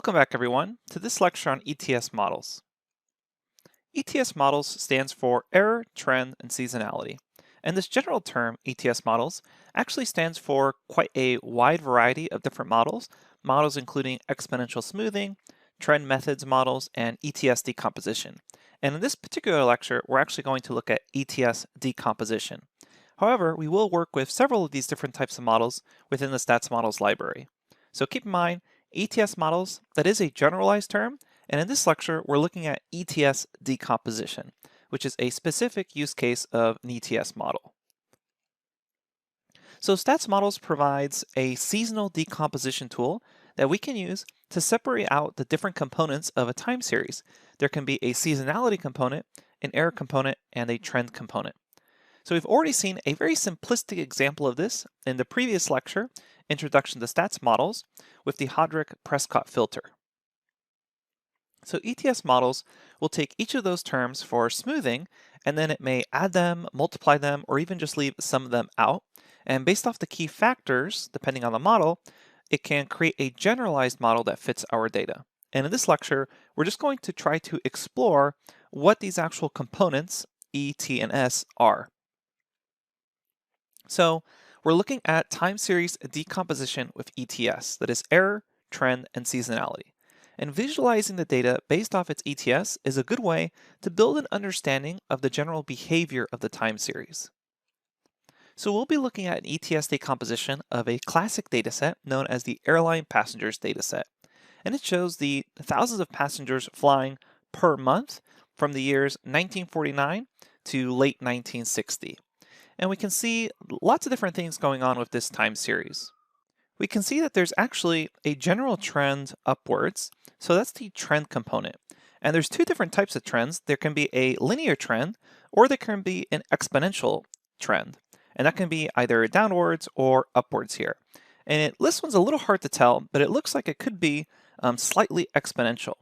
Welcome back everyone to this lecture on ETS models. ETS models stands for error, trend, and seasonality. And this general term, ETS models, actually stands for quite a wide variety of different models, models including exponential smoothing, trend methods models, and ETS decomposition. And in this particular lecture, we're actually going to look at ETS decomposition. However, we will work with several of these different types of models within the stats models library. So keep in mind, ETS models, that is a generalized term, and in this lecture, we're looking at ETS decomposition, which is a specific use case of an ETS model. So stats models provides a seasonal decomposition tool that we can use to separate out the different components of a time series. There can be a seasonality component, an error component, and a trend component. So we've already seen a very simplistic example of this in the previous lecture, Introduction to Stats Models, with the Hodrick-Prescott filter. So ETS models will take each of those terms for smoothing, and then it may add them, multiply them, or even just leave some of them out. And based off the key factors, depending on the model, it can create a generalized model that fits our data. And in this lecture, we're just going to try to explore what these actual components, E, T, and S, are. So we're looking at time series decomposition with ETS, that is error, trend, and seasonality. And visualizing the data based off its ETS is a good way to build an understanding of the general behavior of the time series. So we'll be looking at an ETS decomposition of a classic dataset known as the airline passengers dataset. And it shows the thousands of passengers flying per month from the years 1949 to late 1960. And we can see lots of different things going on with this time series. We can see that there's actually a general trend upwards, so that's the trend component. And there's two different types of trends. There can be a linear trend, or there can be an exponential trend. And that can be either downwards or upwards here. And this one's a little hard to tell, but it looks like it could be slightly exponential.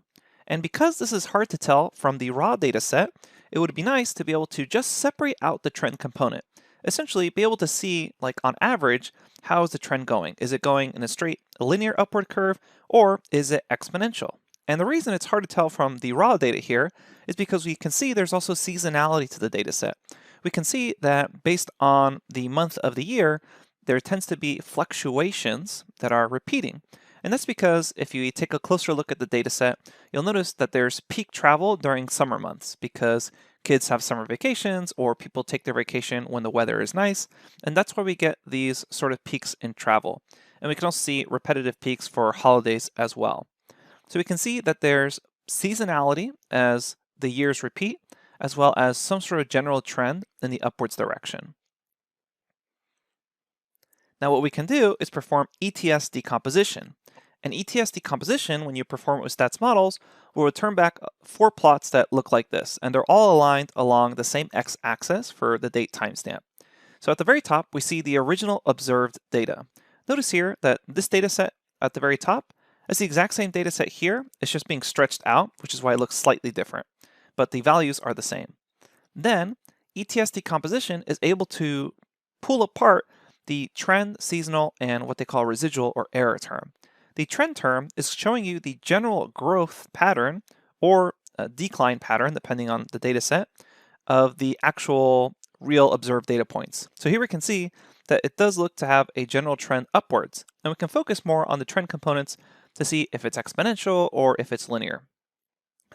And because this is hard to tell from the raw data set, it would be nice to be able to just separate out the trend component. Essentially be able to see, like on average, how is the trend going? Is it going in a straight linear upward curve, or is it exponential? And the reason it's hard to tell from the raw data here is because we can see there's also seasonality to the data set. We can see that based on the month of the year, there tends to be fluctuations that are repeating. And that's because if you take a closer look at the data set, you'll notice that there's peak travel during summer months because kids have summer vacations or people take their vacation when the weather is nice. And that's why we get these sort of peaks in travel. And we can also see repetitive peaks for holidays as well. So we can see that there's seasonality as the years repeat, as well as some sort of general trend in the upwards direction. Now what we can do is perform ETS decomposition. And ETS decomposition, when you perform it with stats models, will return back 4 plots that look like this, and they're all aligned along the same x-axis for the date timestamp. So at the very top, we see the original observed data. Notice here that this data set at the very top is the exact same data set here. It's just being stretched out, which is why it looks slightly different, but the values are the same. Then ETS decomposition is able to pull apart the trend, seasonal, and what they call residual or error term. The trend term is showing you the general growth pattern or decline pattern, depending on the data set, of the actual real observed data points. So here we can see that it does look to have a general trend upwards, and we can focus more on the trend components to see if it's exponential or if it's linear.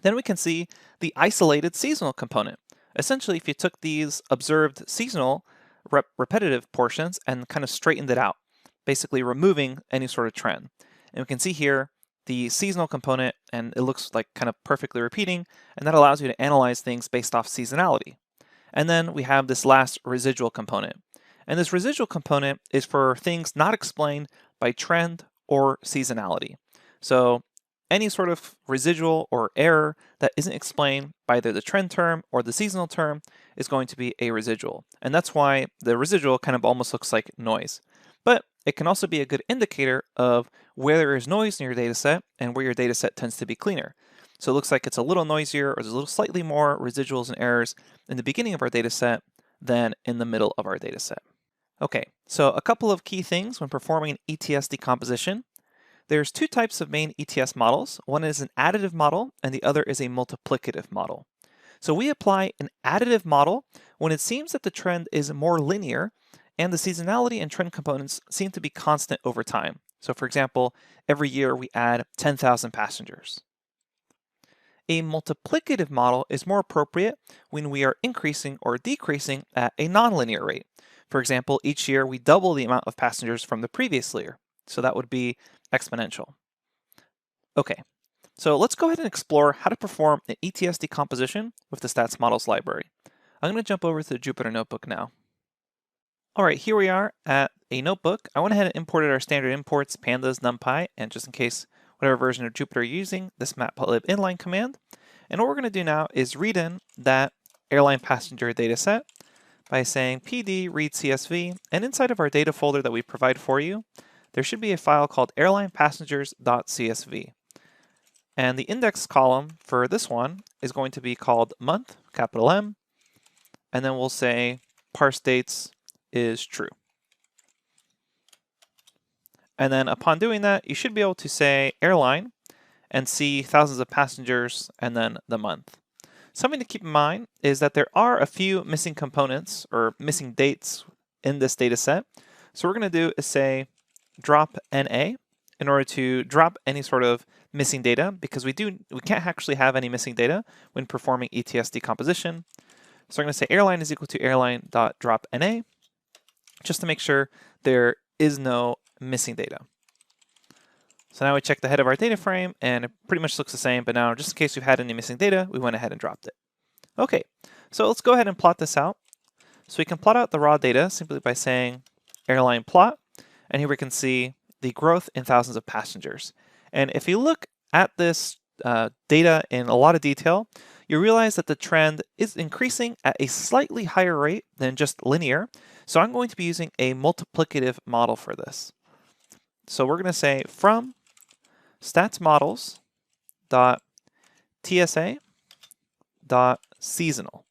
Then we can see the isolated seasonal component. Essentially, if you took these observed seasonal repetitive portions and kind of straightened it out, basically removing any sort of trend. And we can see here the seasonal component, and it looks like kind of perfectly repeating, and that allows you to analyze things based off seasonality. And then we have this last residual component. And this residual component is for things not explained by trend or seasonality. So any sort of residual or error that isn't explained by either the trend term or the seasonal term is going to be a residual. And that's why the residual kind of almost looks like noise. But it can also be a good indicator of where there is noise in your data set and where your data set tends to be cleaner. So it looks like it's a little noisier, or there's a little slightly more residuals and errors in the beginning of our data set than in the middle of our data set. Okay, so a couple of key things when performing an ETS decomposition. There's two types of main ETS models. One is an additive model and the other is a multiplicative model. So we apply an additive model when it seems that the trend is more linear and the seasonality and trend components seem to be constant over time. So for example, every year we add 10,000 passengers. A multiplicative model is more appropriate when we are increasing or decreasing at a nonlinear rate. For example, each year we double the amount of passengers from the previous year. So that would be exponential. Okay, so let's go ahead and explore how to perform an ETS decomposition with the stats models library. I'm going to jump over to the Jupyter Notebook now. All right, here we are at a notebook. I went ahead and imported our standard imports, pandas, numpy, and just in case whatever version of Jupyter you're using, this matplotlib inline command. And what we're going to do now is read in that airline passenger data set by saying pd read csv, and inside of our data folder that we provide for you, there should be a file called airlinepassengers.csv. And the index column for this one is going to be called month, capital M, and then we'll say parse dates is true. And then upon doing that, you should be able to say airline and see thousands of passengers and then the month. Something to keep in mind is that there are a few missing components or missing dates in this data set. So what we're going to do is say drop NA in order to drop any sort of missing data, because we can't actually have any missing data when performing ETS decomposition. So I'm going to say airline is equal to airline.drop NA just to make sure there is no missing data. So now we check the head of our data frame and it pretty much looks the same, but now just in case we've had any missing data, we went ahead and dropped it. Okay, so let's go ahead and plot this out. So we can plot out the raw data simply by saying airline plot, and here we can see the growth in thousands of passengers. And if you look at this data in a lot of detail, you realize that the trend is increasing at a slightly higher rate than just linear. So I'm going to be using a multiplicative model for this. So we're going to say from statsmodels.tsa.seasonal,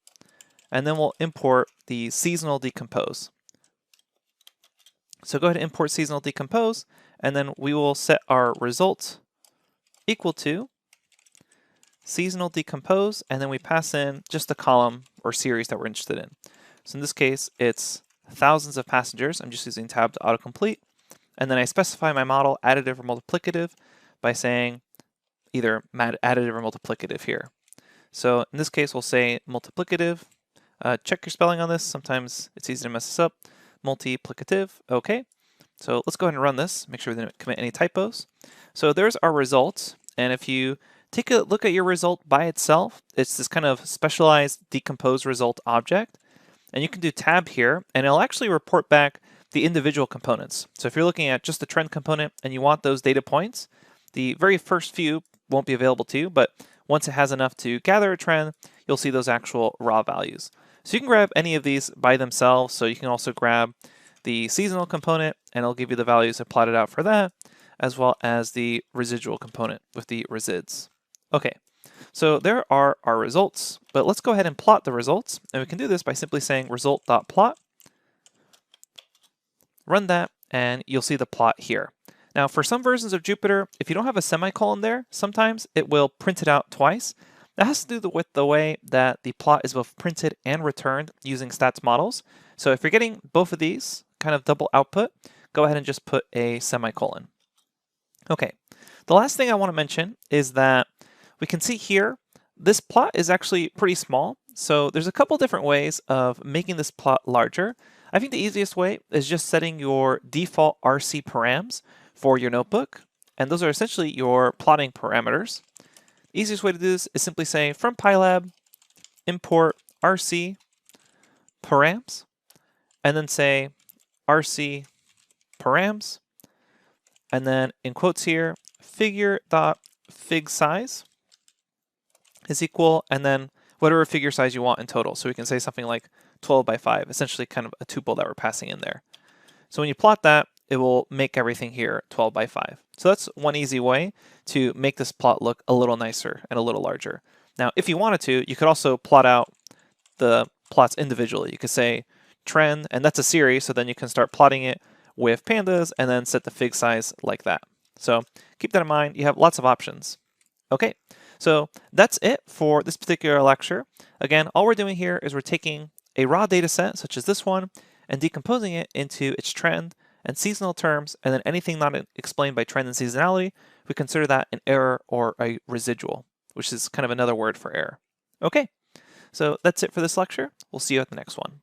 and then we'll import the seasonal decompose. So go ahead and import seasonal decompose, and then we will set our results equal to seasonal decompose, and then we pass in just the column or series that we're interested in. So in this case, it's thousands of passengers. I'm just using tab to autocomplete. And then I specify my model additive or multiplicative by saying either additive or multiplicative here. So in this case, we'll say multiplicative. Check your spelling on this. Sometimes it's easy to mess this up. Multiplicative. Okay. So let's go ahead and run this. Make sure we didn't commit any typos. So there's our results. And if you take a look at your result by itself, it's this kind of specialized decompose result object. And you can do tab here, and it'll actually report back the individual components. So if you're looking at just the trend component and you want those data points, the very first few won't be available to you, but once it has enough to gather a trend, you'll see those actual raw values. So you can grab any of these by themselves. So you can also grab the seasonal component and it'll give you the values that plotted out for that, as well as the residual component with the resids. Okay, so there are our results, but let's go ahead and plot the results. And we can do this by simply saying result.plot. Run that, and you'll see the plot here. Now, for some versions of Jupyter, if you don't have a semicolon there, sometimes it will print it out twice. That has to do with the way that the plot is both printed and returned using stats models. So if you're getting both of these kind of double output, go ahead and just put a semicolon. Okay, the last thing I want to mention is that we can see here, this plot is actually pretty small. So there's a couple different ways of making this plot larger. I think the easiest way is just setting your default RC params for your notebook. And those are essentially your plotting parameters. The easiest way to do this is simply say from PyLab, import RC params, and then say RC params, and then in quotes here, figure.fig size is equal, and then whatever figure size you want in total. So we can say something like 12 by 5, essentially kind of a tuple that we're passing in there. So when you plot that, it will make everything here 12 by 5. So that's one easy way to make this plot look a little nicer and a little larger. Now, if you wanted to, you could also plot out the plots individually. You could say trend, and that's a series, so then you can start plotting it with pandas and then set the fig size like that. So keep that in mind. You have lots of options. Okay, so that's it for this particular lecture. Again, all we're doing here is we're taking a raw data set, such as this one, and decomposing it into its trend and seasonal terms, and then anything not explained by trend and seasonality, we consider that an error or a residual, which is kind of another word for error. Okay, so that's it for this lecture. We'll see you at the next one.